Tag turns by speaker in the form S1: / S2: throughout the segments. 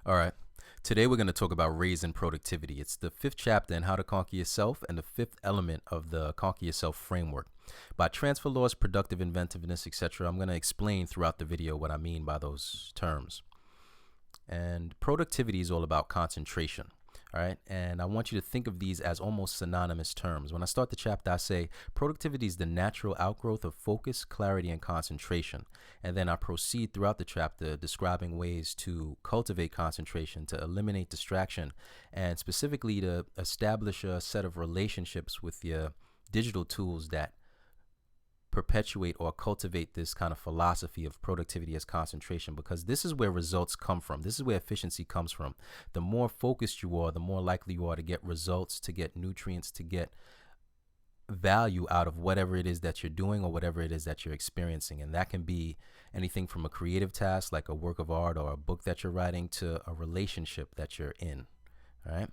S1: All right. Today we're going to talk about raising productivity. It's the fifth chapter in How to Conquer Yourself and the fifth element of the Conquer Yourself framework. By transfer laws, productive inventiveness, etc., I'm going to explain throughout the video what I mean by those terms. And productivity is all about concentration. All right. And I want you to think of these as almost synonymous terms. When I start the chapter, I say productivity is the natural outgrowth of focus, clarity, and concentration. And then I proceed throughout the chapter describing ways to cultivate concentration, to eliminate distraction, and specifically to establish a set of relationships with your digital tools that perpetuate or cultivate this kind of philosophy of productivity as concentration, because this is where results come from. This is where efficiency comes from. The more focused you are, the more likely you are to get results, to get nutrients, to get value out of whatever it is that you're doing or whatever it is that you're experiencing. And that can be anything from a creative task like a work of art or a book that you're writing to a relationship that you're in. All right.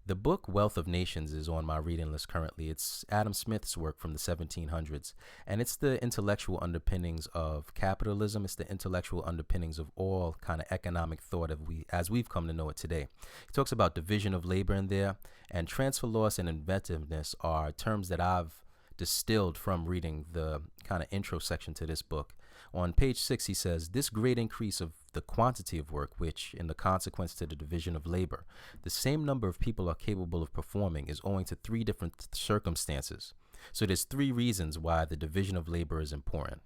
S1: The book Wealth of Nations is on my reading list currently. It's Adam Smith's work from the 1700s, and it's the intellectual underpinnings of capitalism. It's the intellectual underpinnings of all kind of economic thought as we've come to know it today. He talks about division of labor in there, and transfer loss and inventiveness are terms that I've distilled from reading the kind of intro section to this book. On page 6, he says, this great increase of the quantity of work, which in the consequence to the division of labor, the same number of people are capable of performing, is owing to three different circumstances. So there's three reasons why the division of labor is important.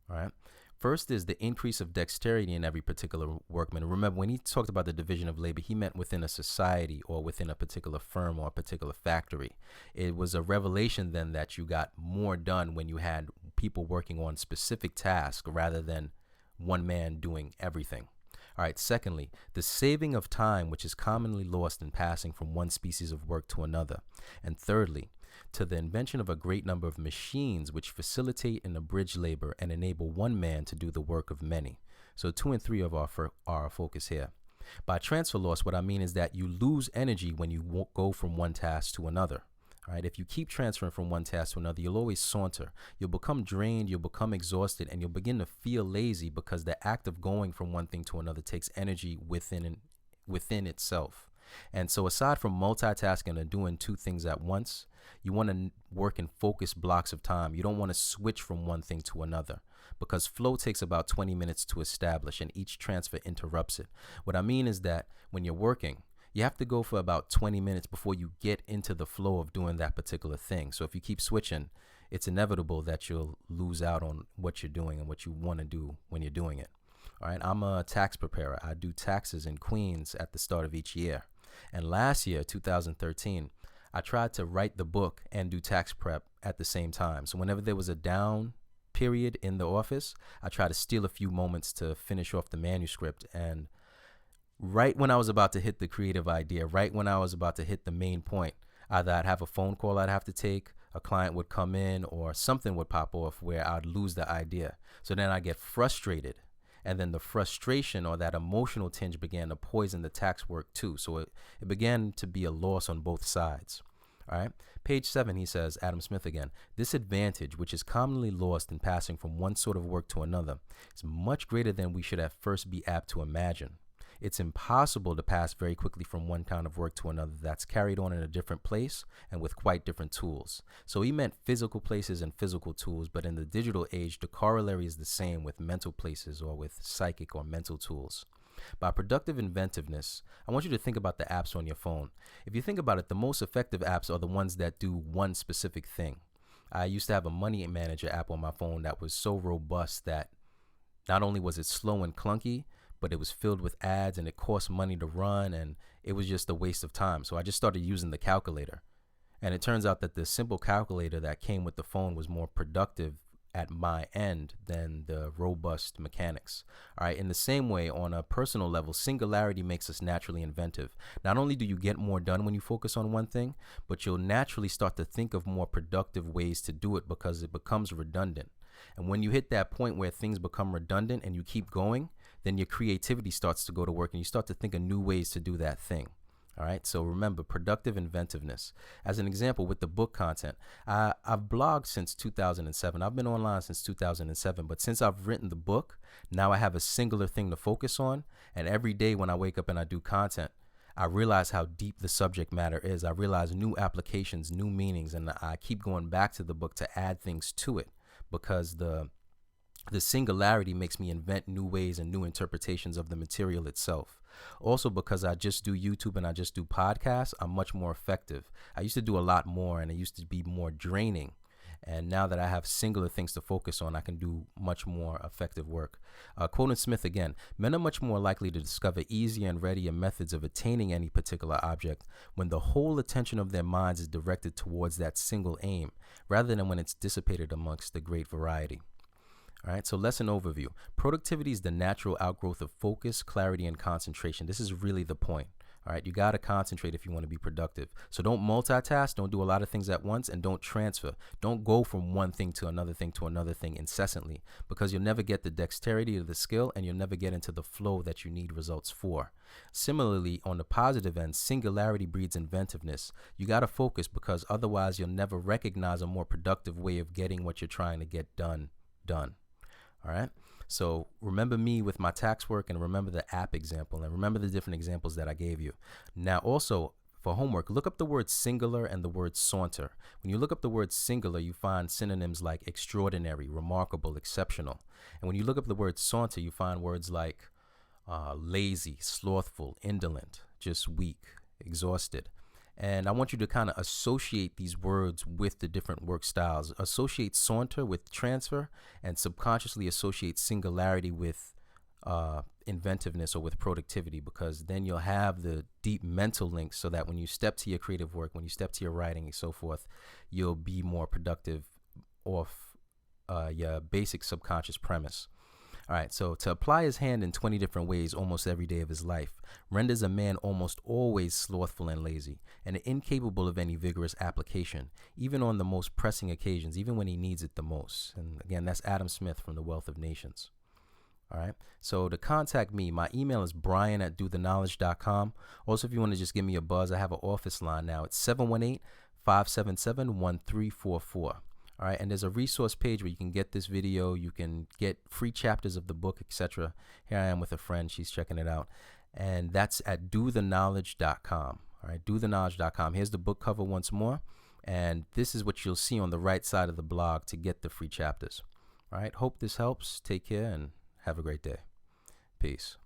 S1: All right. First is the increase of dexterity in every particular workman. Remember, when he talked about the division of labor, he meant within a society or within a particular firm or a particular factory. It was a revelation then that you got more done when you had people working on specific tasks rather than one man doing everything. All right. Secondly, the saving of time, which is commonly lost in passing from one species of work to another. And thirdly, to the invention of a great number of machines which facilitate and abridge labor and enable one man to do the work of many. So 2 and 3 of our focus here. By transfer loss, what I mean is that you lose energy when you go from one task to another. All right. If you keep transferring from one task to another, you'll always saunter. You'll become drained, you'll become exhausted, and you'll begin to feel lazy because the act of going from one thing to another takes energy within itself. And so aside from multitasking and doing two things at once, you want to work in focused blocks of time. You don't want to switch from one thing to another because flow takes about 20 minutes to establish and each transfer interrupts it. What I mean is that when you're working, you have to go for about 20 minutes before you get into the flow of doing that particular thing. So if you keep switching, it's inevitable that you'll lose out on what you're doing and what you want to do when you're doing it. All right. I'm a tax preparer. I do taxes in Queens at the start of each year. And last year, 2013, I tried to write the book and do tax prep at the same time. So whenever there was a down period in the office, I tried to steal a few moments to finish off the manuscript. And right when I was about to hit the creative idea, right when I was about to hit the main point, either I'd have a phone call I'd have to take, a client would come in, or something would pop off where I'd lose the idea. So then I get frustrated. And then the frustration or that emotional tinge began to poison the tax work too. So it began to be a loss on both sides. All right. Page 7, he says, Adam Smith again, this advantage, which is commonly lost in passing from one sort of work to another, is much greater than we should at first be apt to imagine. It's impossible to pass very quickly from one kind of work to another that's carried on in a different place and with quite different tools. So he meant physical places and physical tools, but in the digital age, the corollary is the same with mental places or with psychic or mental tools. By productive inventiveness, I want you to think about the apps on your phone. If you think about it, the most effective apps are the ones that do one specific thing. I used to have a money manager app on my phone that was so robust that not only was it slow and clunky, but it was filled with ads and it cost money to run and it was just a waste of time. So I just started using the calculator. And it turns out that the simple calculator that came with the phone was more productive at my end than the robust mechanics. All right. In the same way, on a personal level, singularity makes us naturally inventive. Not only do you get more done when you focus on one thing, but you'll naturally start to think of more productive ways to do it because it becomes redundant. And when you hit that point where things become redundant and you keep going, then your creativity starts to go to work and you start to think of new ways to do that thing. All right, so remember, productive inventiveness. As an example, with the book content, I've blogged since 2007. I've been online since 2007, but since I've written the book, now I have a singular thing to focus on. And every day when I wake up and I do content, I realize how deep the subject matter is. I realize new applications, new meanings, and I keep going back to the book to add things to it because the singularity makes me invent new ways and new interpretations of the material itself. Also, because I just do YouTube and I just do podcasts, I'm much more effective. I used to do a lot more and it used to be more draining. And now that I have singular things to focus on, I can do much more effective work. Quoting Smith again, men are much more likely to discover easier and readier methods of attaining any particular object when the whole attention of their minds is directed towards that single aim, rather than when it's dissipated amongst the great variety. All right, so lesson overview. Productivity is the natural outgrowth of focus, clarity, and concentration. This is really the point. All right, you got to concentrate if you want to be productive. So don't multitask, don't do a lot of things at once, and don't transfer. Don't go from one thing to another thing incessantly, because you'll never get the dexterity or the skill, and you'll never get into the flow that you need results for. Similarly, on the positive end, singularity breeds inventiveness. You got to focus, because otherwise you'll never recognize a more productive way of getting what you're trying to get done. All right. So remember me with my tax work, and remember the app example, and remember the different examples that I gave you. Now, also for homework, look up the word singular and the word saunter. When you look up the word singular, you find synonyms like extraordinary, remarkable, exceptional. And when you look up the word saunter, you find words like lazy, slothful, indolent, just weak, exhausted. And I want you to kind of associate these words with the different work styles. Associate saunter with transfer, and subconsciously associate singularity with inventiveness or with productivity, because then you'll have the deep mental links so that when you step to your creative work, when you step to your writing and so forth, you'll be more productive off your basic subconscious premise. All right, so to apply his hand in 20 different ways almost every day of his life renders a man almost always slothful and lazy, and incapable of any vigorous application, even on the most pressing occasions, even when he needs it the most. And again, that's Adam Smith from The Wealth of Nations. All right, so to contact me, my email is brian@dothenowledge.com. Also, if you want to just give me a buzz, I have an office line now. It's 718-577-1344. All right, and there's a resource page where you can get this video, you can get free chapters of the book, etc. Here I am with a friend, she's checking it out. And that's at dothenowledge.com. All right, dothenowledge.com. Here's the book cover once more. And this is what you'll see on the right side of the blog to get the free chapters. All right, hope this helps. Take care and have a great day. Peace.